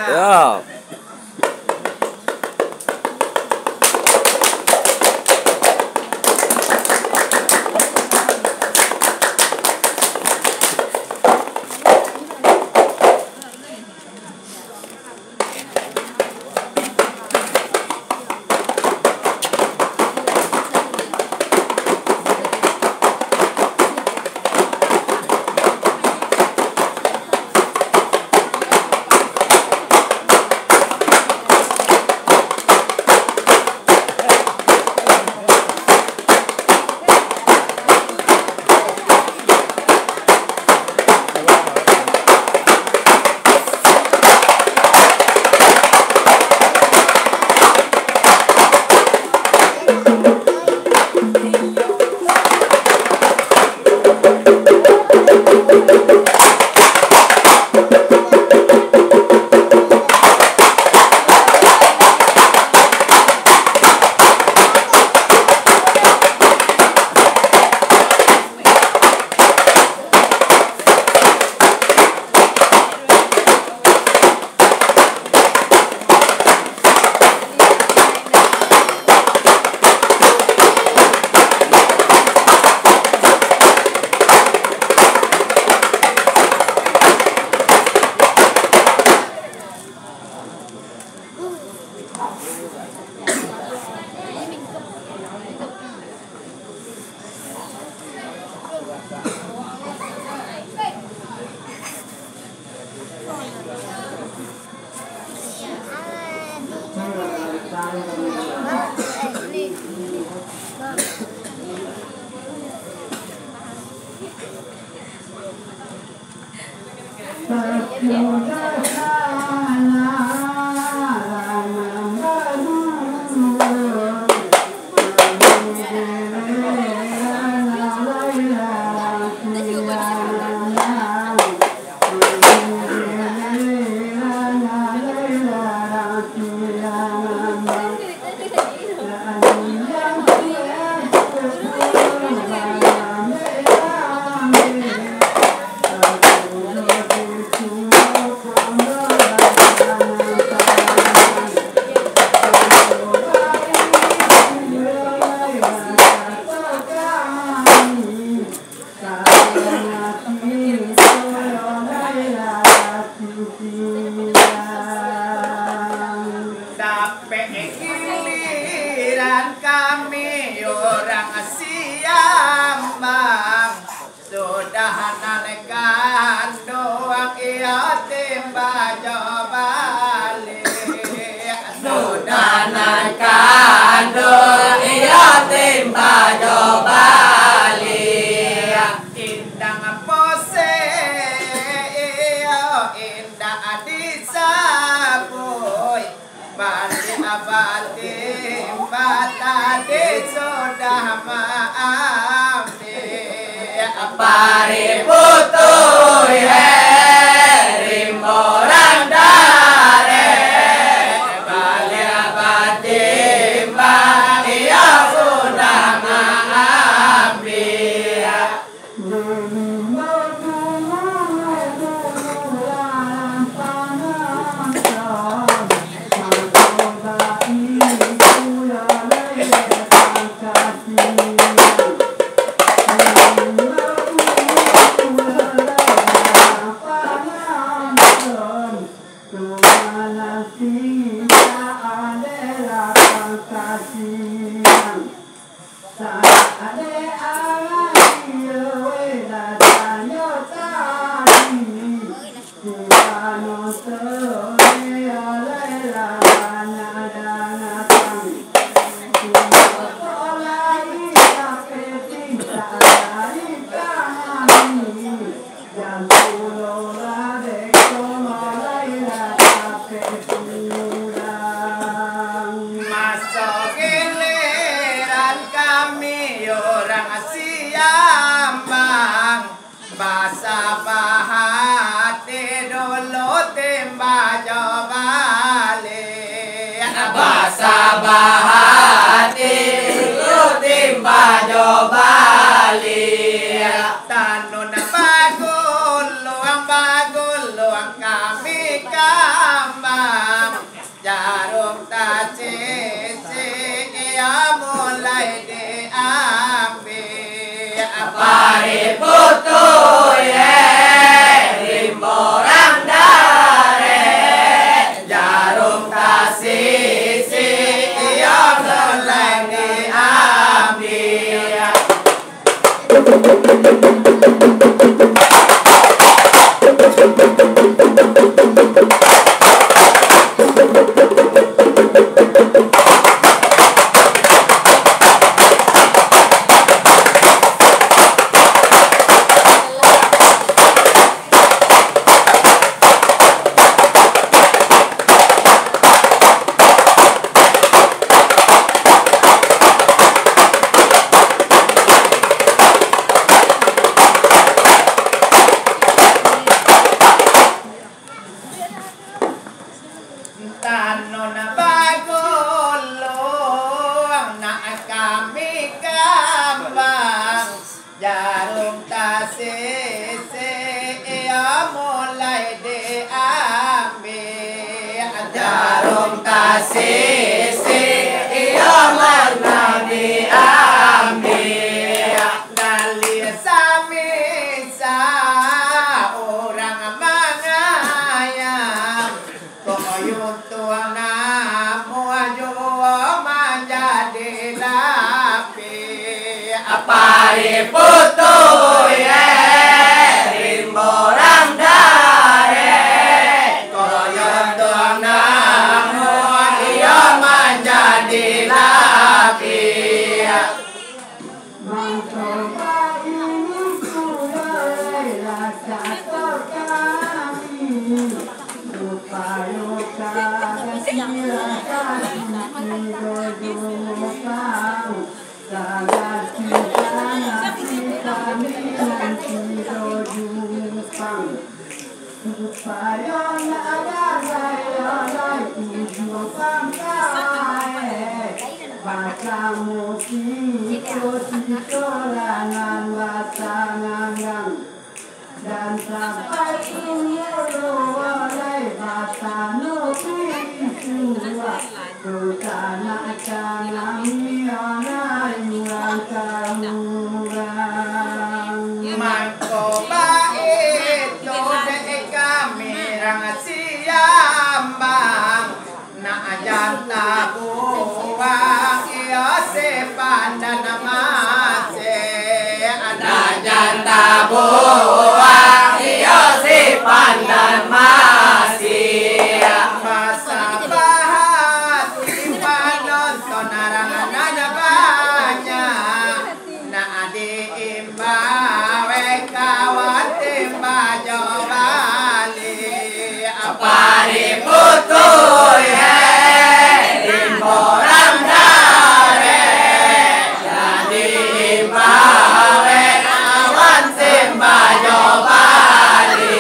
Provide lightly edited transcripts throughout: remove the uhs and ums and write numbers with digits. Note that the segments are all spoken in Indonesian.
Ya. Tanun bagul luang kami kambang Dan sampai umur walai batanu pisua Kutana canang miana ilang kahurang Mangko bait jode kami rang siambang na ajanta buang iyo sepandan mase ada janta buang iyo sepandan masih masa bahat ibanon tonarang nanya banyak na adi imbawe kawan timba jobali apa diputuh rimborang dare jadi imbawe kawan timba jobali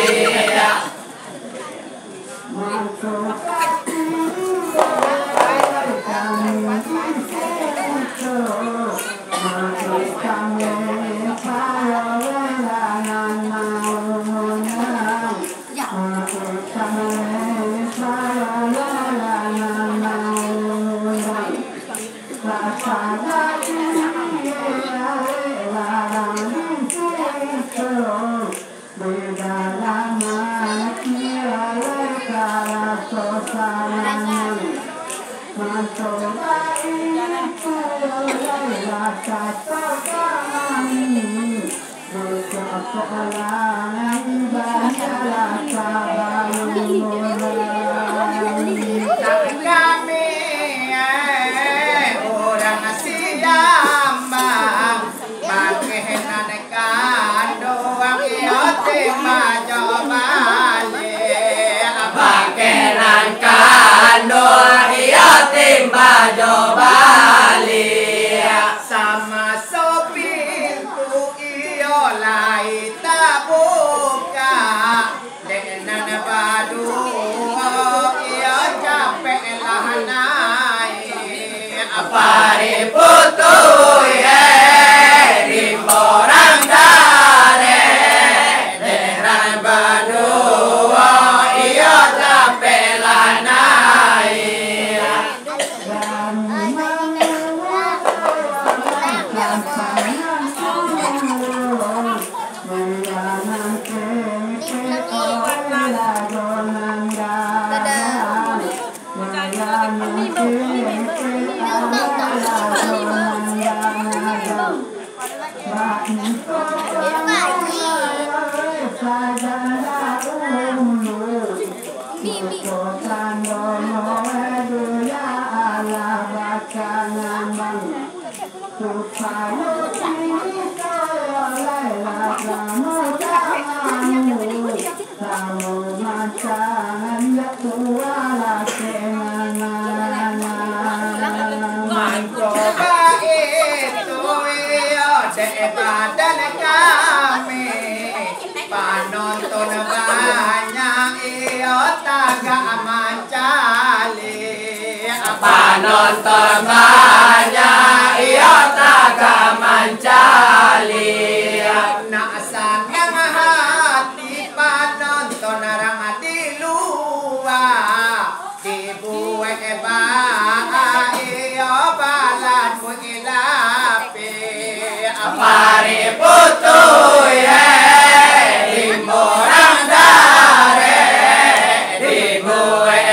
sama sopir tu iyo lai tabuka dengan badu iyo capek lahanai apa diputuh rimborang dare dengan badu iyo capek lahanai badan kami panonton banyak iyo taga mancali panonton banyak iyo taga mancali nak sangang hati panonton orang di luar dibuat iyo balat ilapi pari putu ye dimorang dare dibuat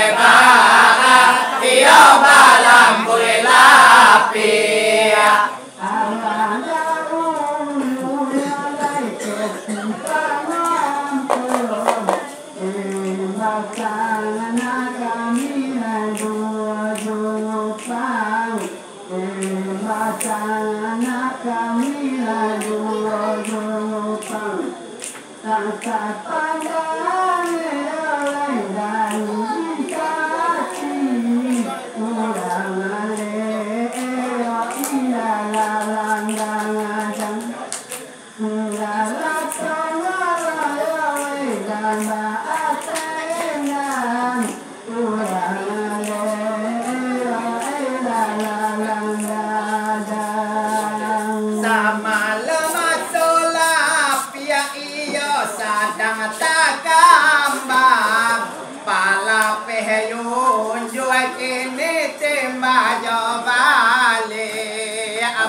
iyo balam lapi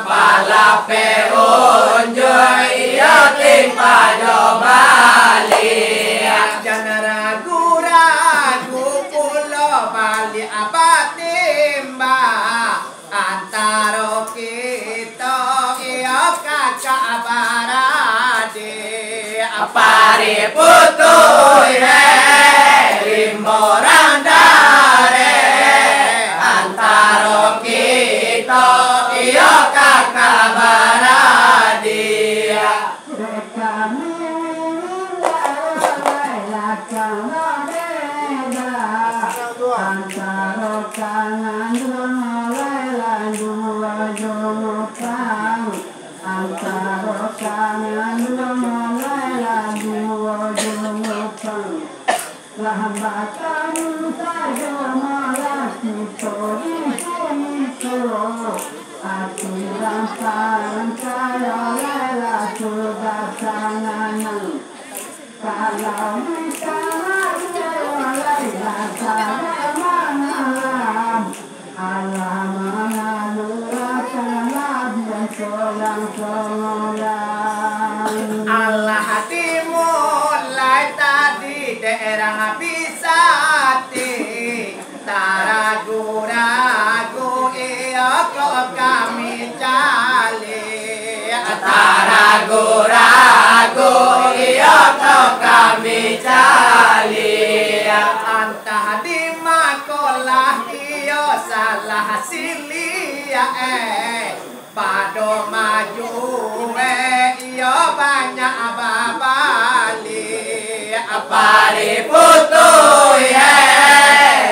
Balape unjoy iyo timpa jobali jangan ragu-ragu pulo bali abatimba antara kita iyo kakak barade pari putu ye rimborang dare antara kita iyo kakak baradia Allah hatimu mulai tadi daerah Bisati tak ragu-ragu iyo kok kami cali tak ragu-ragu iyo kok kami cali antah di makolah iyo salah silia pado maju iyo banyak babali pari putu ye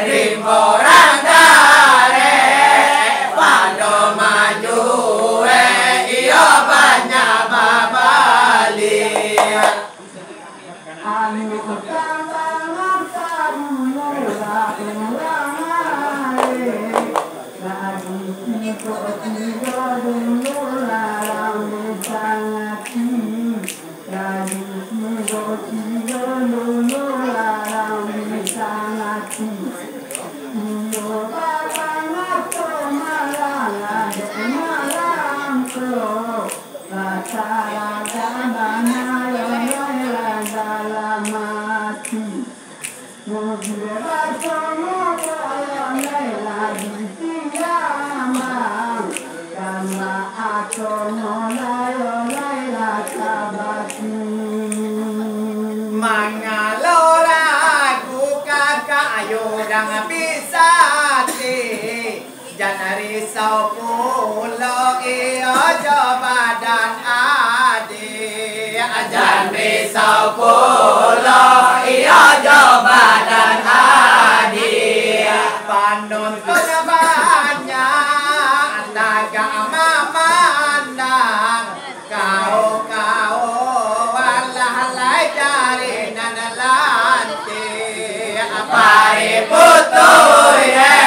rimborang dare pado maju iyo banyak babali Mangalora ku kakak udang bisa ti jangan risau pulau iyo coba dan adi jangan risau pulau iyo coba dan adi panuntun banyak naga memandang kau walai jari nanalanti pari putu ye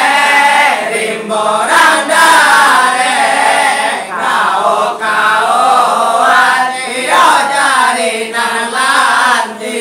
rimborang dare kau iyo jari nanalanti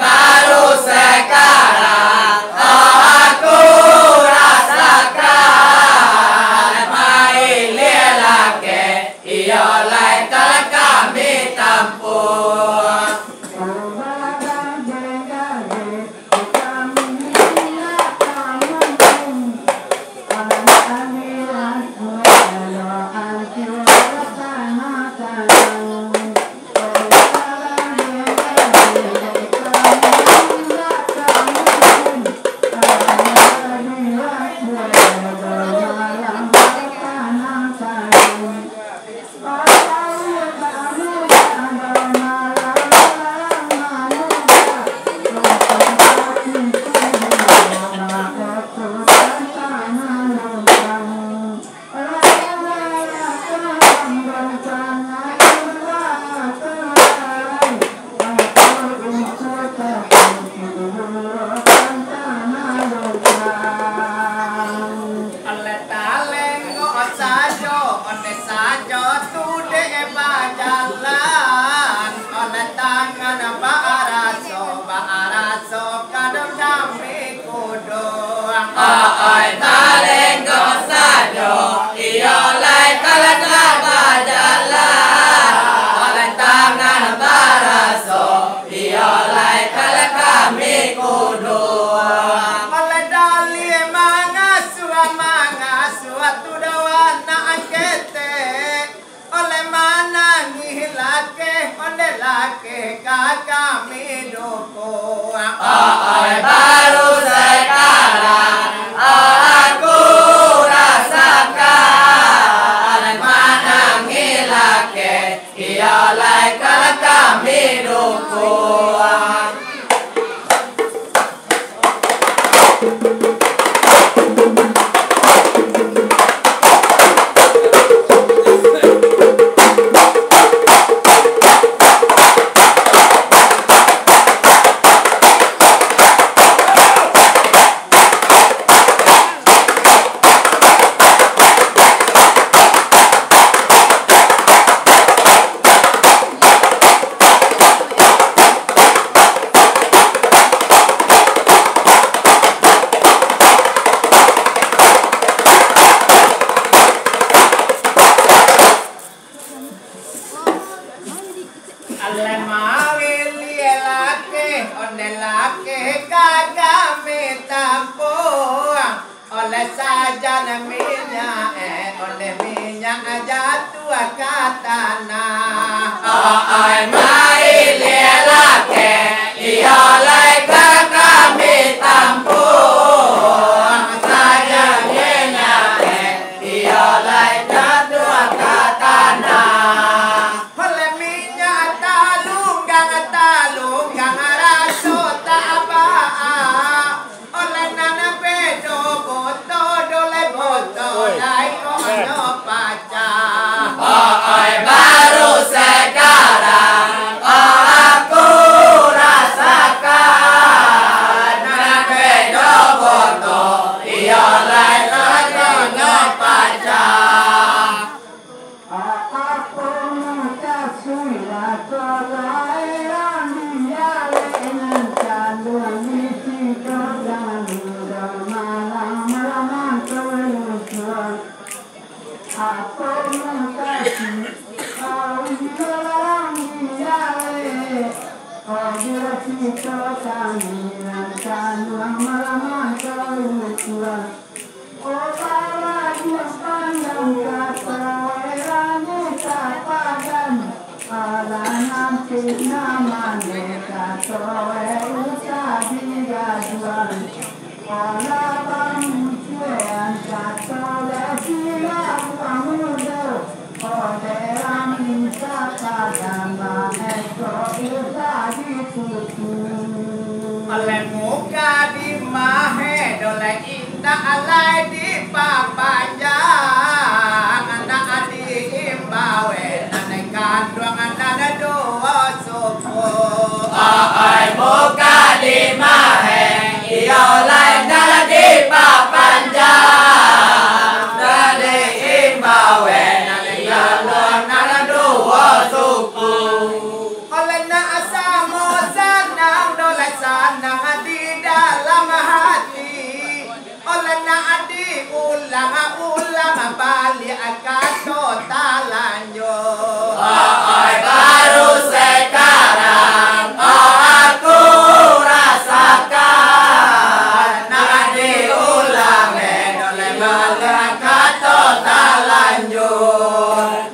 baru sekarang aku rasakan maili laki iyo lai telah kami tempuh. laki kami dukung. Baru sekarang aku rasakan menangi laki ialah kami dukung. Oleh saja minyak, oleh minyak jatuh ke tanah. Mai lelaki, ialah kami tampung. Saja minyak, ialah jatuh ke tanah. Oleh minyak talunggang rasut tak apa. Oleh nana bedo baru sekarang aku rasakan bedo boto ialah lagunya pacar. Aku mengkasih kelahiran dia dengan kandungan misi kedaluran malam kelusuan. Aku mengkasih kelahiran dia dengan kandungan malam kelusuan. Oh lagi pandang kata werani tapadan ada nanti namanya kata werusa digajuan olah pangkuan kata lesila pamuda oderan bisa kadang eko isa ditutup. Oleh muka di mahe oleh indah alai di papanjang anak adik imbawe anak kandung anak dua suku. Muka di mahe ialah indah di papanjang adik imbawe anak kandung anak dua suku. Oleh nak samo sanang doleh sanang di dalam hati. Oleh nak di ulang balik akan total lanjut. Baru sekarang aku rasakan nak diulang doleh balik akan total lanjut.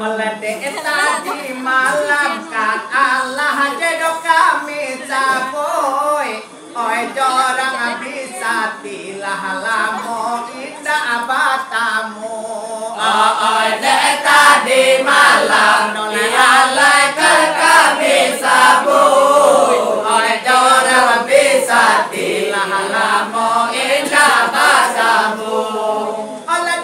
Oleh tadi malam kan Allah jedok kami caboy. Oi jorang bisa tilah lamo indah abatamu. Oi tadi malam ialah kami saboy. Oi jorang bisa tilah lamo indah abatamu. Oleh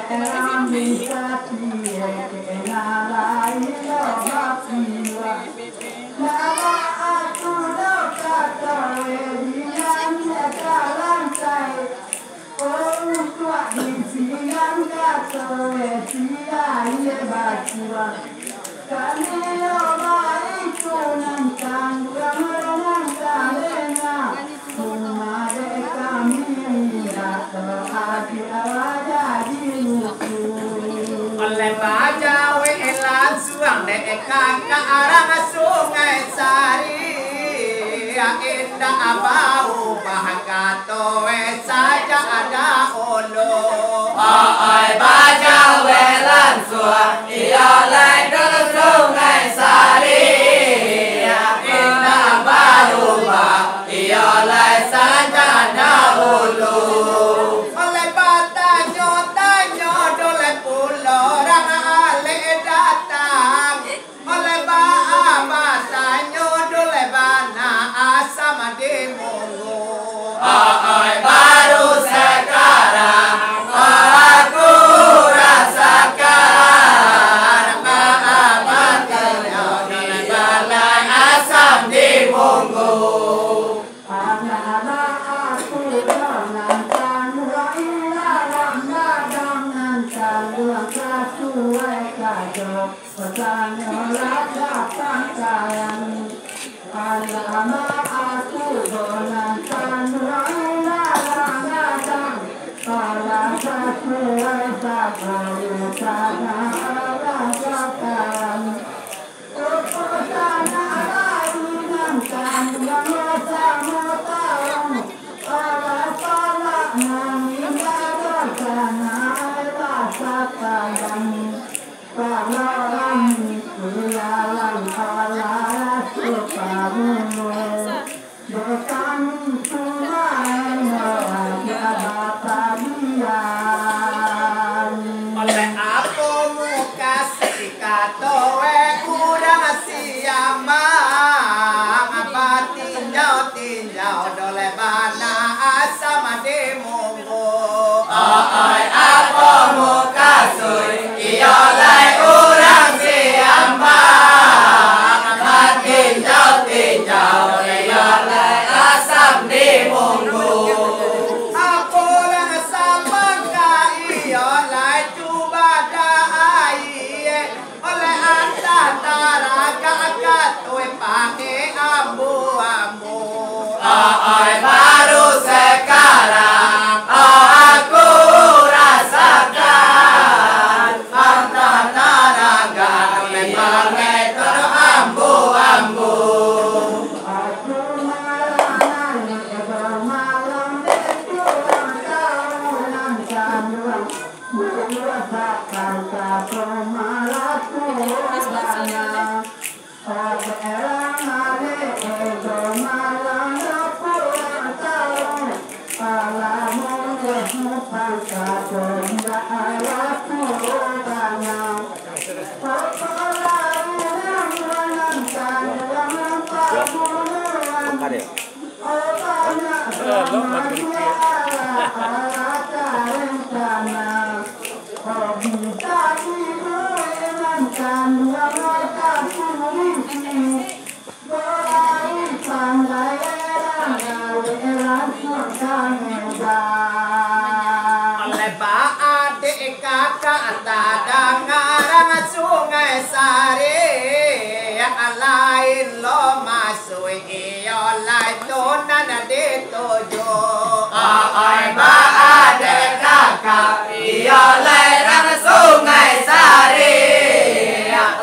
erang bisa tiye kenalai lo bapiwa nama aku lo kata dinan kalan sai oh tua dinan kata dia ye baciwa kami lo baik nantang ramadhan kalena kumare kami oleh baca welan suang dek kakak arang sungai sari indah bau bahagato saja ada olo oi baca welan suang iya lai dulu sungai sari indah bau bah iya lai saja ada olo oleh batanyo tanyo dole pulo rang ale datang oleh ba batanyo dole bana asam di monggo oi baru sekarang aku rasakan batanyo dole bana asam di monggo oleh aku muka sikato udang siamang apa tinjau dole bana asam di monggo oi aku muka sui iyo lai udang siamang apa tinjau iyo lai asam di monggo aku lang samang ka iyo lai coba dai oleh anta taraga katoi pake ambu-ambu oi baru sekarang aku rasakan anta taraga katoi pake ambu-ambu oleh pak adik kakak tak ngarang sungai sari lain lo masuk iyo lai tonan dituju oi pak adik kakak iyo lai rang sungai sari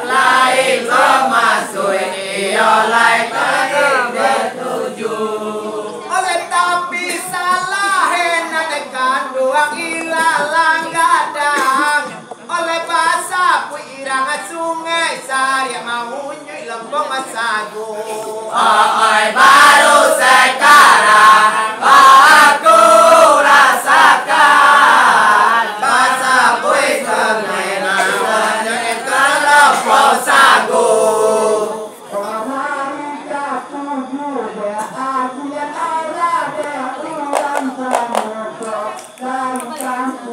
lain lo masuk iyo lai tonan dituju oleh tapi salah kandung ilalang gadang oleh bahasa irang sungai sari mau nyui lembong masagu oi baru sekarang aku rasakan bahasa sungai nyui lembong sagu Kamu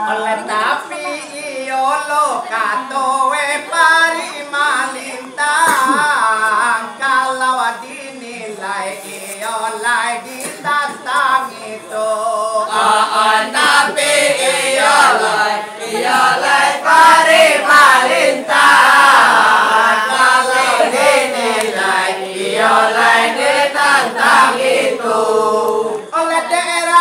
Oleh tapi iyo lo katowe parimalintang kalau dinilai iyo lai ditantang itu tapi iyo lai parimalintang kalau dinilai iyo lai ditantang itu oleh daerah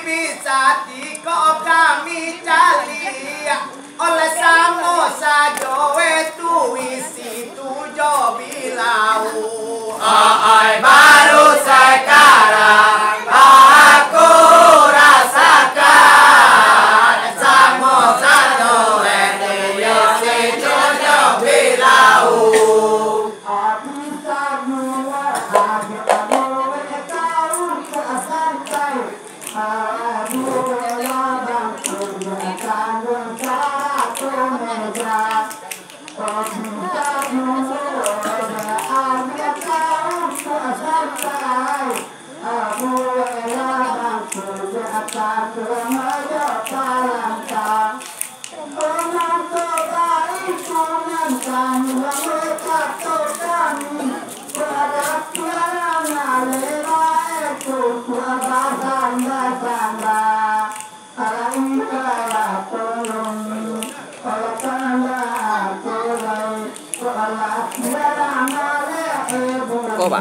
bisa kok kami cari oleh samosa jowe tu isi tujuh bilau baru sekarang aku rasakan samosa jowe tu isi tujuh bilau Coba.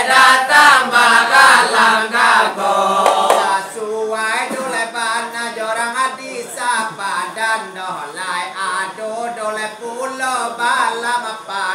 Datang bakalang bala mapa